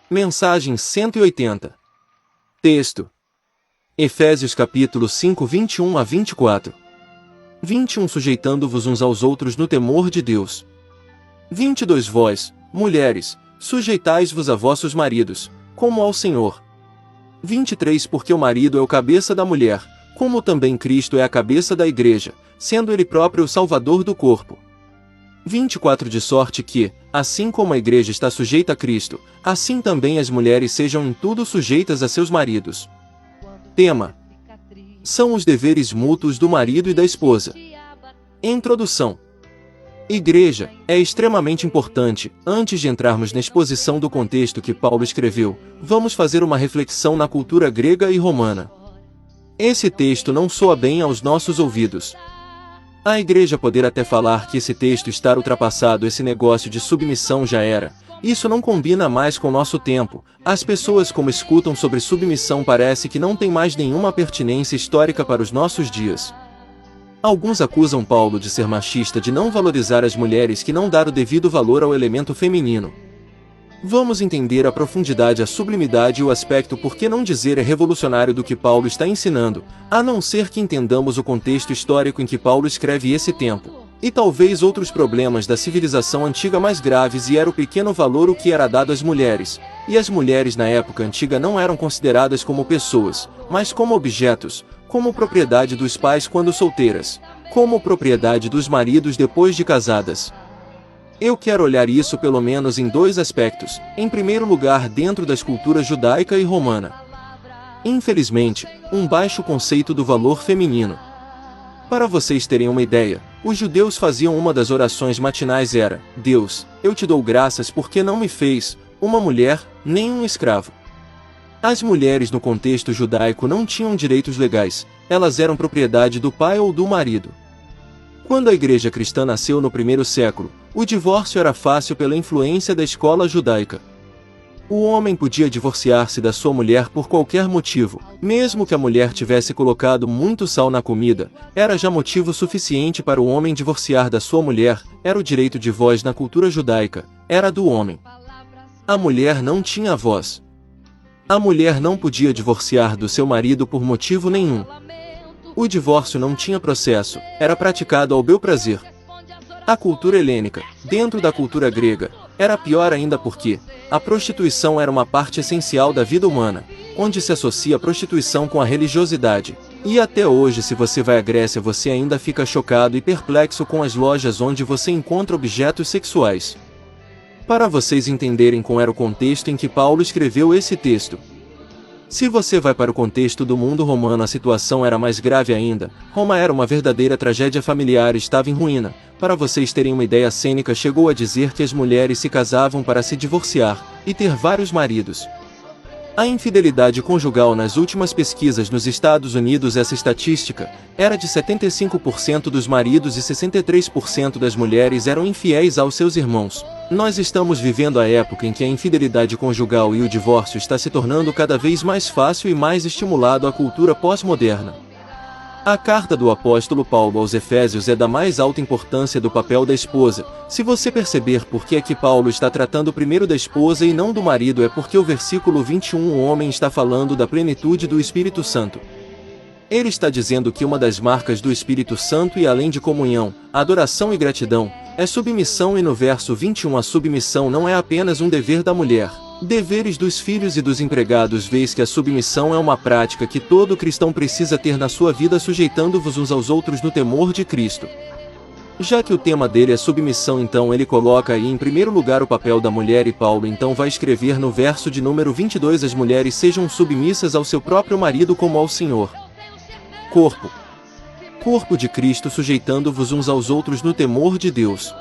Mensagem 180. Texto: Efésios capítulo 5, 21 a 24. 21 Sujeitando-vos uns aos outros no temor de Deus. 22 Vós, mulheres, sujeitais-vos a vossos maridos, como ao Senhor. 23 Porque o marido é o cabeça da mulher, como também Cristo é a cabeça da igreja, sendo ele próprio o Salvador do corpo. 24 De sorte que, assim como a igreja está sujeita a Cristo, assim também as mulheres sejam em tudo sujeitas a seus maridos. Tema: são os deveres mútuos do marido e da esposa. Introdução. Igreja é extremamente importante. Antes de entrarmos na exposição do contexto que Paulo escreveu, vamos fazer uma reflexão na cultura grega e romana. Esse texto não soa bem aos nossos ouvidos. A igreja poder até falar que esse texto está ultrapassado, esse negócio de submissão já era. Isso não combina mais com o nosso tempo. As pessoas como escutam sobre submissão parece que não tem mais nenhuma pertinência histórica para os nossos dias. Alguns acusam Paulo de ser machista, de não valorizar as mulheres, que não dar o devido valor ao elemento feminino. Vamos entender a profundidade, a sublimidade e o aspecto, por que não dizer, é revolucionário do que Paulo está ensinando, a não ser que entendamos o contexto histórico em que Paulo escreve esse tempo, e talvez outros problemas da civilização antiga mais graves, e era o pequeno valor o que era dado às mulheres, e as mulheres na época antiga não eram consideradas como pessoas, mas como objetos, como propriedade dos pais quando solteiras, como propriedade dos maridos depois de casadas. Eu quero olhar isso pelo menos em dois aspectos. Em primeiro lugar, dentro das culturas judaica e romana. Infelizmente, um baixo conceito do valor feminino. Para vocês terem uma ideia, os judeus faziam uma das orações matinais era: Deus, eu te dou graças porque não me fez uma mulher, nem um escravo. As mulheres no contexto judaico não tinham direitos legais, elas eram propriedade do pai ou do marido. Quando a igreja cristã nasceu no primeiro século, o divórcio era fácil pela influência da escola judaica. O homem podia divorciar-se da sua mulher por qualquer motivo, mesmo que a mulher tivesse colocado muito sal na comida, era já motivo suficiente para o homem divorciar da sua mulher, era o direito de voz na cultura judaica, era do homem. A mulher não tinha voz. A mulher não podia divorciar do seu marido por motivo nenhum. O divórcio não tinha processo, era praticado ao bel prazer. A cultura helênica, dentro da cultura grega, era pior ainda porque a prostituição era uma parte essencial da vida humana, onde se associa a prostituição com a religiosidade. E até hoje, se você vai à Grécia, você ainda fica chocado e perplexo com as lojas onde você encontra objetos sexuais. Para vocês entenderem como era o contexto em que Paulo escreveu esse texto. Se você vai para o contexto do mundo romano, a situação era mais grave ainda. Roma era uma verdadeira tragédia familiar, estava em ruína. Para vocês terem uma ideia, Sêneca chegou a dizer que as mulheres se casavam para se divorciar e ter vários maridos. A infidelidade conjugal nas últimas pesquisas nos Estados Unidos, essa estatística era de 75% dos maridos e 63% das mulheres eram infiéis aos seus irmãos. Nós estamos vivendo a época em que a infidelidade conjugal e o divórcio está se tornando cada vez mais fácil e mais estimulado à cultura pós-moderna. A carta do apóstolo Paulo aos Efésios é da mais alta importância do papel da esposa. Se você perceber por que é que Paulo está tratando primeiro da esposa e não do marido, é porque o versículo 21, o homem está falando da plenitude do Espírito Santo. Ele está dizendo que uma das marcas do Espírito Santo, e além de comunhão, adoração e gratidão, é submissão, e no verso 21 a submissão não é apenas um dever da mulher. Deveres dos filhos e dos empregados. Vês que a submissão é uma prática que todo cristão precisa ter na sua vida, sujeitando-vos uns aos outros no temor de Cristo. Já que o tema dele é submissão, então ele coloca aí em primeiro lugar o papel da mulher, e Paulo então vai escrever no verso de número 22: as mulheres sejam submissas ao seu próprio marido como ao Senhor. Corpo de Cristo, sujeitando-vos uns aos outros no temor de Deus.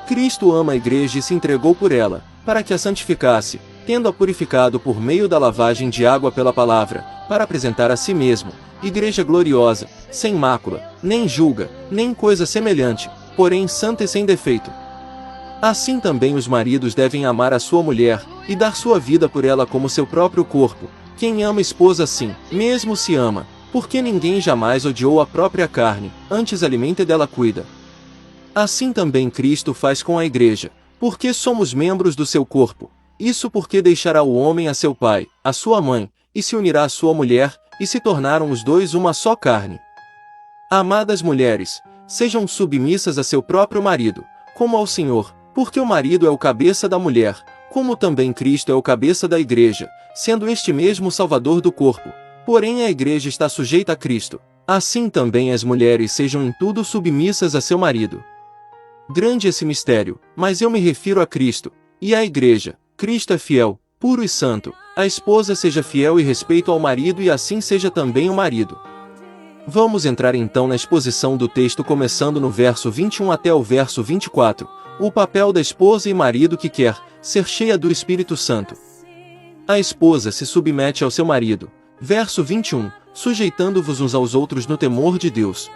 Cristo ama a igreja e se entregou por ela, para que a santificasse, tendo-a purificado por meio da lavagem de água pela palavra, para apresentar a si mesmo, igreja gloriosa, sem mácula, nem julga, nem coisa semelhante, porém santa e sem defeito. Assim também os maridos devem amar a sua mulher, e dar sua vida por ela como seu próprio corpo. Quem ama a esposa assim, mesmo se ama, porque ninguém jamais odiou a própria carne, antes alimenta e dela cuida. Assim também Cristo faz com a igreja, porque somos membros do seu corpo. Isso porque deixará o homem a seu pai, a sua mãe, e se unirá à sua mulher, e se tornaram os dois uma só carne. Amadas mulheres, sejam submissas a seu próprio marido, como ao Senhor, porque o marido é o cabeça da mulher, como também Cristo é o cabeça da igreja, sendo este mesmo o Salvador do corpo. Porém a igreja está sujeita a Cristo. Assim também as mulheres sejam em tudo submissas a seu marido. Grande esse mistério, mas eu me refiro a Cristo, e à igreja. Cristo é fiel, puro e santo, a esposa seja fiel e respeito ao marido e assim seja também o marido. Vamos entrar então na exposição do texto começando no verso 21 até o verso 24, o papel da esposa e marido que quer ser cheia do Espírito Santo. A esposa se submete ao seu marido. Verso 21, sujeitando-vos uns aos outros no temor de Deus.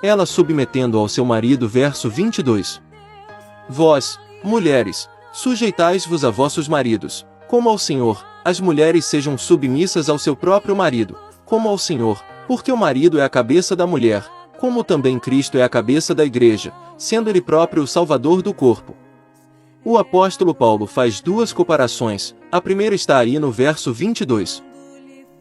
Ela submetendo ao seu marido. Verso 22. Vós, mulheres, sujeitais-vos a vossos maridos, como ao Senhor. As mulheres sejam submissas ao seu próprio marido, como ao Senhor, porque o marido é a cabeça da mulher, como também Cristo é a cabeça da igreja, sendo ele próprio o Salvador do corpo. O apóstolo Paulo faz duas comparações, a primeira está aí no verso 22.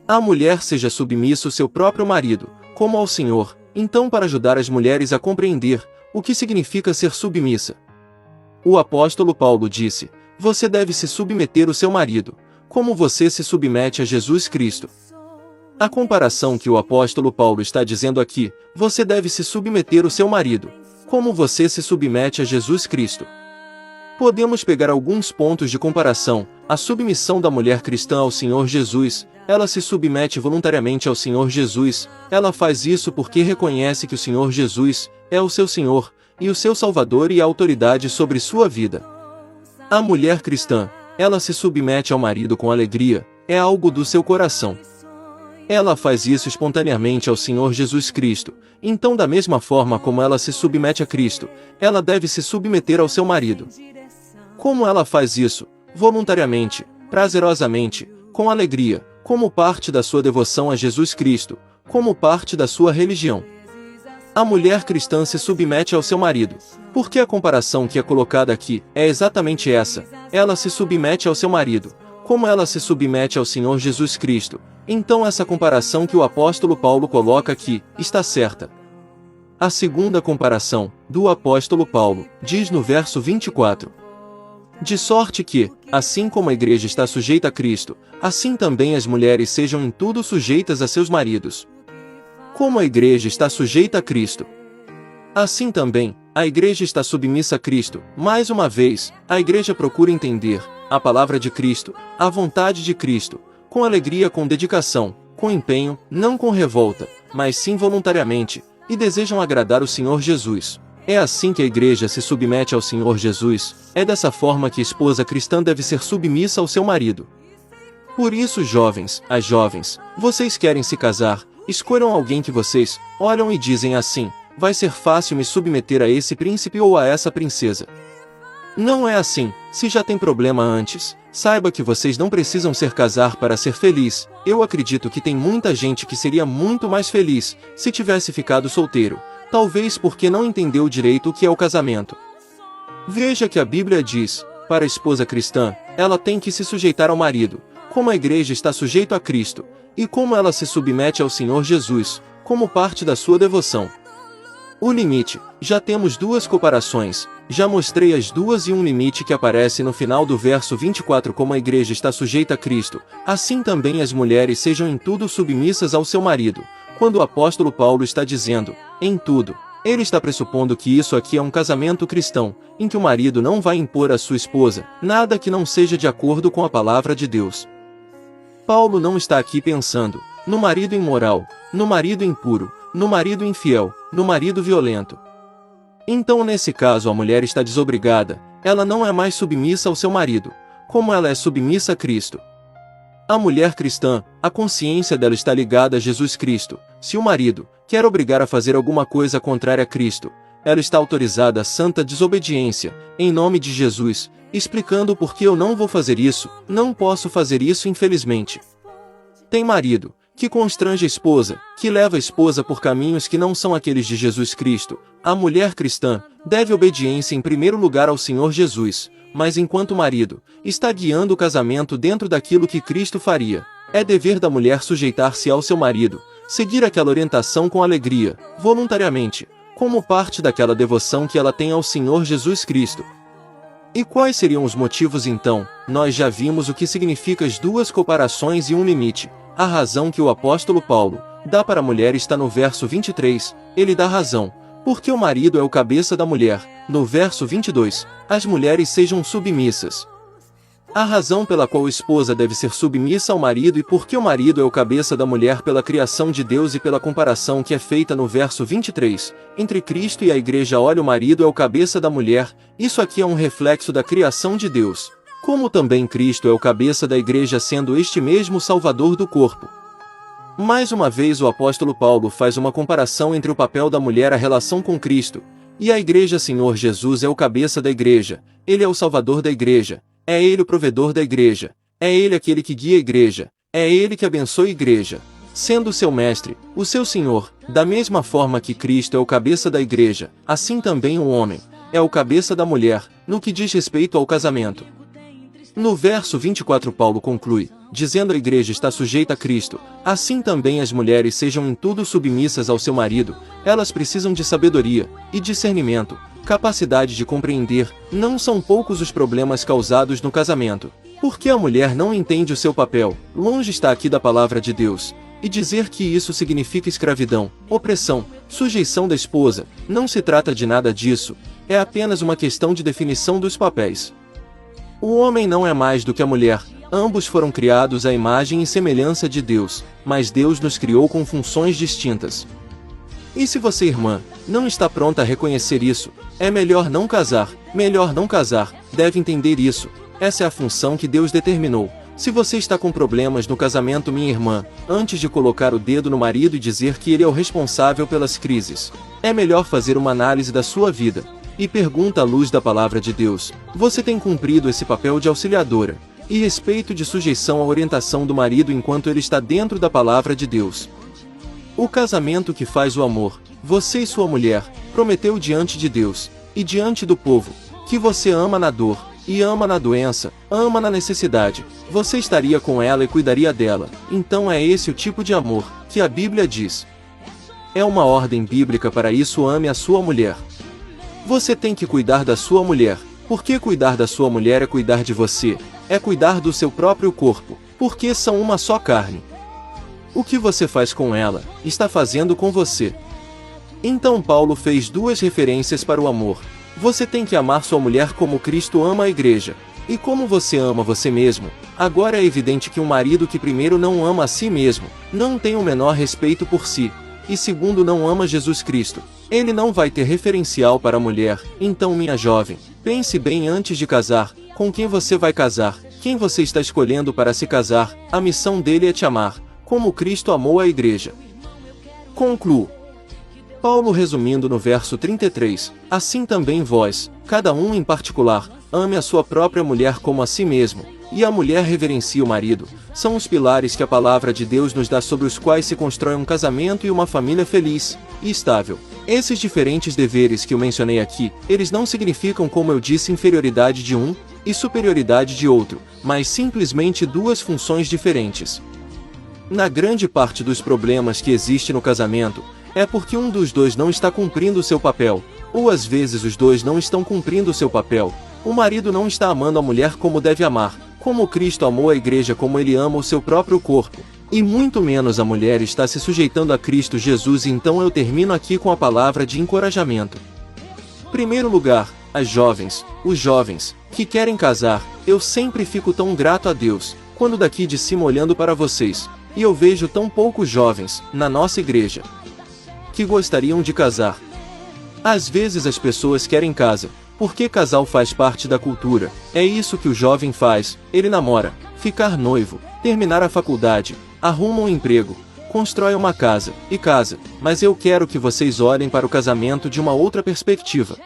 A mulher seja submissa ao seu próprio marido, como ao Senhor, então para ajudar as mulheres a compreender o que significa ser submissa. O apóstolo Paulo disse, você deve se submeter ao seu marido, como você se submete a Jesus Cristo. A comparação que o apóstolo Paulo está dizendo aqui, você deve se submeter ao seu marido, como você se submete a Jesus Cristo. Podemos pegar alguns pontos de comparação. A submissão da mulher cristã ao Senhor Jesus, ela se submete voluntariamente ao Senhor Jesus, ela faz isso porque reconhece que o Senhor Jesus é o seu Senhor, e o seu Salvador e a autoridade sobre sua vida. A mulher cristã, ela se submete ao marido com alegria, é algo do seu coração. Ela faz isso espontaneamente ao Senhor Jesus Cristo, então da mesma forma como ela se submete a Cristo, ela deve se submeter ao seu marido. Como ela faz isso? Voluntariamente, prazerosamente, com alegria, como parte da sua devoção a Jesus Cristo, como parte da sua religião. A mulher cristã se submete ao seu marido, porque a comparação que é colocada aqui é exatamente essa, ela se submete ao seu marido, como ela se submete ao Senhor Jesus Cristo. Então essa comparação que o apóstolo Paulo coloca aqui, está certa. A segunda comparação, do apóstolo Paulo, diz no verso 24. De sorte que, assim como a igreja está sujeita a Cristo, assim também as mulheres sejam em tudo sujeitas a seus maridos. Como a igreja está sujeita a Cristo, assim também, a igreja está submissa a Cristo. Mais uma vez, a igreja procura entender a palavra de Cristo, a vontade de Cristo, com alegria, com dedicação, com empenho, não com revolta, mas sim voluntariamente, e desejam agradar o Senhor Jesus. É assim que a igreja se submete ao Senhor Jesus, é dessa forma que a esposa cristã deve ser submissa ao seu marido. Por isso, jovens, as jovens, vocês querem se casar, escolham alguém que vocês olham e dizem assim, vai ser fácil me submeter a esse príncipe ou a essa princesa. Não é assim, se já tem problema antes, saiba que vocês não precisam se casar para ser feliz. Eu acredito que tem muita gente que seria muito mais feliz se tivesse ficado solteiro. Talvez porque não entendeu direito o que é o casamento. Veja que a Bíblia diz, para a esposa cristã, ela tem que se sujeitar ao marido, como a igreja está sujeita a Cristo, e como ela se submete ao Senhor Jesus, como parte da sua devoção. O limite, já temos duas comparações, já mostrei as duas e um limite que aparece no final do verso 24 como a igreja está sujeita a Cristo, assim também as mulheres sejam em tudo submissas ao seu marido. Quando o apóstolo Paulo está dizendo, em tudo, ele está pressupondo que isso aqui é um casamento cristão, em que o marido não vai impor à sua esposa nada que não seja de acordo com a palavra de Deus. Paulo não está aqui pensando no marido imoral, no marido impuro, no marido infiel, no marido violento. Então nesse caso a mulher está desobrigada, ela não é mais submissa ao seu marido, como ela é submissa a Cristo. A mulher cristã, a consciência dela está ligada a Jesus Cristo. Se o marido quer obrigar a fazer alguma coisa contrária a Cristo, ela está autorizada à santa desobediência, em nome de Jesus, explicando por que eu não vou fazer isso, não posso fazer isso infelizmente. Tem marido que constrange a esposa, que leva a esposa por caminhos que não são aqueles de Jesus Cristo. A mulher cristã deve obediência em primeiro lugar ao Senhor Jesus, mas enquanto marido, está guiando o casamento dentro daquilo que Cristo faria. É dever da mulher sujeitar-se ao seu marido, seguir aquela orientação com alegria, voluntariamente, como parte daquela devoção que ela tem ao Senhor Jesus Cristo. E quais seriam os motivos então? Nós já vimos o que significa as duas comparações e um limite. A razão que o apóstolo Paulo dá para a mulher está no verso 23, ele dá razão, porque o marido é o cabeça da mulher. No verso 22, as mulheres sejam submissas. A razão pela qual a esposa deve ser submissa ao marido e porque o marido é o cabeça da mulher pela criação de Deus e pela comparação que é feita no verso 23, entre Cristo e a igreja. Olha, o marido é o cabeça da mulher, isso aqui é um reflexo da criação de Deus. Como também Cristo é o cabeça da igreja, sendo este mesmo o Salvador do corpo. Mais uma vez o apóstolo Paulo faz uma comparação entre o papel da mulher, a relação com Cristo, e a igreja. Senhor Jesus é o cabeça da igreja, ele é o Salvador da igreja. É ele o provedor da igreja, é ele aquele que guia a igreja, é ele que abençoa a igreja, sendo seu mestre, o seu Senhor. Da mesma forma que Cristo é o cabeça da igreja, assim também o homem é o cabeça da mulher, no que diz respeito ao casamento. No verso 24 Paulo conclui, dizendo: a igreja está sujeita a Cristo, assim também as mulheres sejam em tudo submissas ao seu marido. Elas precisam de sabedoria e discernimento, capacidade de compreender. Não são poucos os problemas causados no casamento, porque a mulher não entende o seu papel. Longe está aqui da palavra de Deus, e dizer que isso significa escravidão, opressão, sujeição da esposa. Não se trata de nada disso, é apenas uma questão de definição dos papéis. O homem não é mais do que a mulher, ambos foram criados à imagem e semelhança de Deus, mas Deus nos criou com funções distintas. E se você, irmã, não está pronta a reconhecer isso, é melhor não casar, deve entender isso. Essa é a função que Deus determinou. Se você está com problemas no casamento, minha irmã, antes de colocar o dedo no marido e dizer que ele é o responsável pelas crises, é melhor fazer uma análise da sua vida, e pergunta à luz da palavra de Deus: você tem cumprido esse papel de auxiliadora, e respeito de sujeição à orientação do marido enquanto ele está dentro da palavra de Deus? O casamento que faz o amor, você e sua mulher, prometeu diante de Deus, e diante do povo, que você ama na dor, e ama na doença, ama na necessidade. Você estaria com ela e cuidaria dela. Então é esse o tipo de amor que a Bíblia diz. É uma ordem bíblica para isso: ame a sua mulher. Você tem que cuidar da sua mulher, porque cuidar da sua mulher é cuidar de você, é cuidar do seu próprio corpo, porque são uma só carne. O que você faz com ela, está fazendo com você. Então Paulo fez duas referências para o amor. Você tem que amar sua mulher como Cristo ama a igreja, e como você ama você mesmo. Agora é evidente que um marido que primeiro não ama a si mesmo, não tem o menor respeito por si, e segundo não ama Jesus Cristo, ele não vai ter referencial para a mulher. Então, minha jovem, pense bem antes de casar, com quem você vai casar, quem você está escolhendo para se casar. A missão dele é te amar, como Cristo amou a igreja. Concluo. Paulo resumindo no verso 33, assim também vós, cada um em particular, ame a sua própria mulher como a si mesmo, e a mulher reverencie o marido. São os pilares que a palavra de Deus nos dá sobre os quais se constrói um casamento e uma família feliz e estável. Esses diferentes deveres que eu mencionei aqui, eles não significam, como eu disse, inferioridade de um e superioridade de outro, mas simplesmente duas funções diferentes. Na grande parte dos problemas que existe no casamento, é porque um dos dois não está cumprindo o seu papel, ou às vezes os dois não estão cumprindo o seu papel. O marido não está amando a mulher como deve amar, como Cristo amou a igreja, como ele ama o seu próprio corpo, e muito menos a mulher está se sujeitando a Cristo Jesus. Então eu termino aqui com a palavra de encorajamento. Primeiro lugar, as jovens, os jovens, que querem casar. Eu sempre fico tão grato a Deus, quando daqui de cima olhando para vocês, e eu vejo tão poucos jovens, na nossa igreja, que gostariam de casar. Às vezes as pessoas querem casa, porque casal faz parte da cultura. É isso que o jovem faz: ele namora, ficar noivo, terminar a faculdade, arruma um emprego, constrói uma casa, e casa. Mas eu quero que vocês olhem para o casamento de uma outra perspectiva.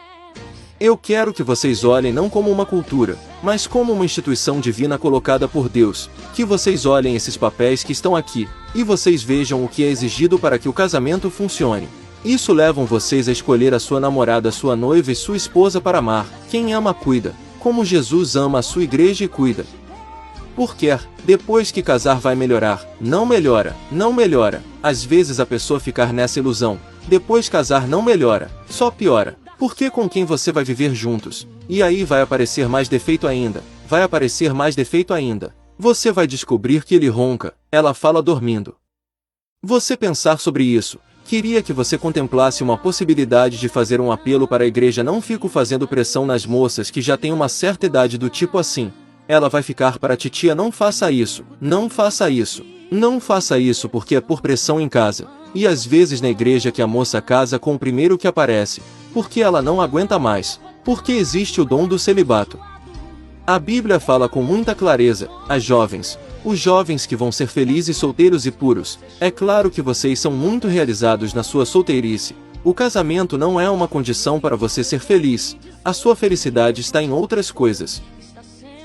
Eu quero que vocês olhem não como uma cultura, mas como uma instituição divina colocada por Deus, que vocês olhem esses papéis que estão aqui, e vocês vejam o que é exigido para que o casamento funcione. Isso leva vocês a escolher a sua namorada, sua noiva e sua esposa para amar. Quem ama cuida, como Jesus ama a sua igreja e cuida. Porque, depois que casar vai melhorar, não melhora, não melhora. Às vezes a pessoa ficar nessa ilusão, depois casar não melhora, só piora. Porque com quem você vai viver juntos? E aí vai aparecer mais defeito ainda, vai aparecer mais defeito ainda. Você vai descobrir que ele ronca, ela fala dormindo. Você pensar sobre isso, queria que você contemplasse uma possibilidade de fazer um apelo para a igreja. Não fico fazendo pressão nas moças que já têm uma certa idade do tipo assim. Ela vai ficar para a titia, não faça isso, não faça isso, não faça isso porque é por pressão em casa. E às vezes na igreja que a moça casa com o primeiro que aparece, porque ela não aguenta mais, porque existe o dom do celibato. A Bíblia fala com muita clareza, as jovens, os jovens que vão ser felizes solteiros e puros, é claro que vocês são muito realizados na sua solteirice. O casamento não é uma condição para você ser feliz, a sua felicidade está em outras coisas.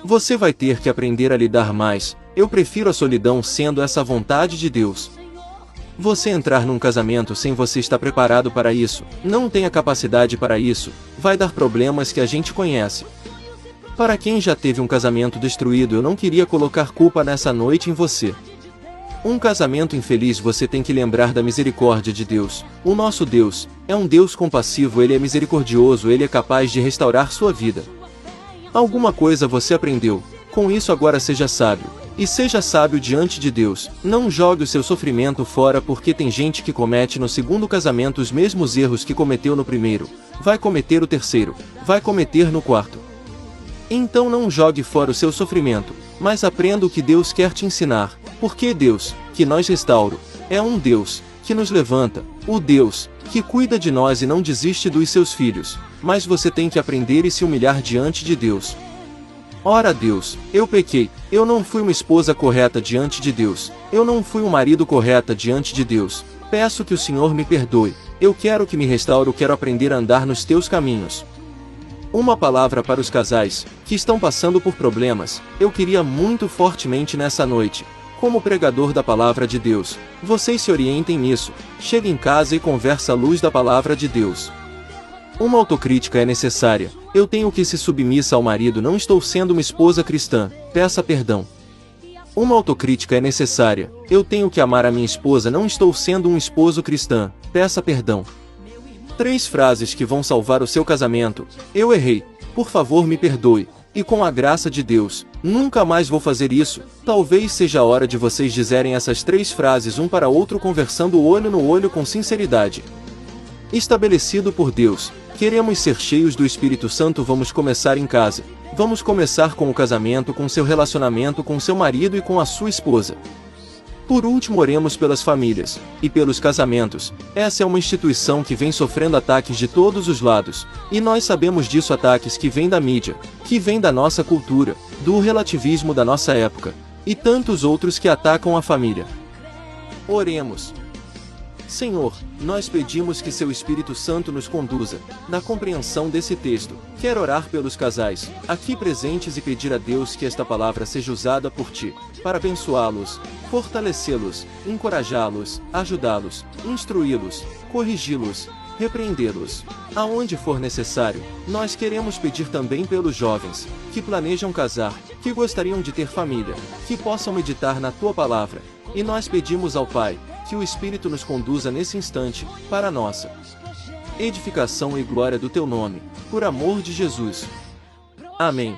Você vai ter que aprender a lidar mais, eu prefiro a solidão sendo essa a vontade de Deus. Você entrar num casamento sem você estar preparado para isso, não tem a capacidade para isso, vai dar problemas que a gente conhece. Para quem já teve um casamento destruído, eu não queria colocar culpa nessa noite em você. Um casamento infeliz, você tem que lembrar da misericórdia de Deus. O nosso Deus é um Deus compassivo, Ele é misericordioso, Ele é capaz de restaurar sua vida. Alguma coisa você aprendeu, com isso agora seja sábio. E seja sábio diante de Deus, não jogue o seu sofrimento fora porque tem gente que comete no segundo casamento os mesmos erros que cometeu no primeiro, vai cometer o terceiro, vai cometer no quarto. Então não jogue fora o seu sofrimento, mas aprenda o que Deus quer te ensinar, porque Deus, que nos restaura, é um Deus, que nos levanta, o Deus, que cuida de nós e não desiste dos seus filhos, mas você tem que aprender e se humilhar diante de Deus. Ora Deus, eu pequei, eu não fui uma esposa correta diante de Deus, eu não fui um marido correto diante de Deus, peço que o Senhor me perdoe, eu quero que me restaure, eu quero aprender a andar nos teus caminhos. Uma palavra para os casais, que estão passando por problemas, eu queria muito fortemente nessa noite, como pregador da palavra de Deus, vocês se orientem nisso, chegue em casa e converse à luz da palavra de Deus. Uma autocrítica é necessária, eu tenho que ser submissa ao marido, não estou sendo uma esposa cristã, peça perdão. Uma autocrítica é necessária, eu tenho que amar a minha esposa, não estou sendo um esposo cristã, peça perdão. 3 frases que vão salvar o seu casamento: eu errei, por favor me perdoe, e com a graça de Deus, nunca mais vou fazer isso. Talvez seja a hora de vocês dizerem essas 3 frases um para outro conversando olho no olho com sinceridade. Estabelecido por Deus, queremos ser cheios do Espírito Santo. Vamos começar em casa, vamos começar com o casamento, com seu relacionamento com seu marido e com a sua esposa. Por último, oremos pelas famílias e pelos casamentos. Essa é uma instituição que vem sofrendo ataques de todos os lados, e nós sabemos disso, ataques que vêm da mídia, que vêm da nossa cultura, do relativismo da nossa época, e tantos outros que atacam a família. Oremos. Senhor, nós pedimos que seu Espírito Santo nos conduza na compreensão desse texto. Quero orar pelos casais aqui presentes e pedir a Deus que esta palavra seja usada por ti, para abençoá-los, fortalecê-los, encorajá-los, ajudá-los, instruí-los, corrigi-los, repreendê-los. Aonde for necessário, nós queremos pedir também pelos jovens que planejam casar, que gostariam de ter família, que possam meditar na tua palavra. E nós pedimos ao Pai que o Espírito nos conduza nesse instante, para a nossa edificação e glória do teu nome, por amor de Jesus. Amém.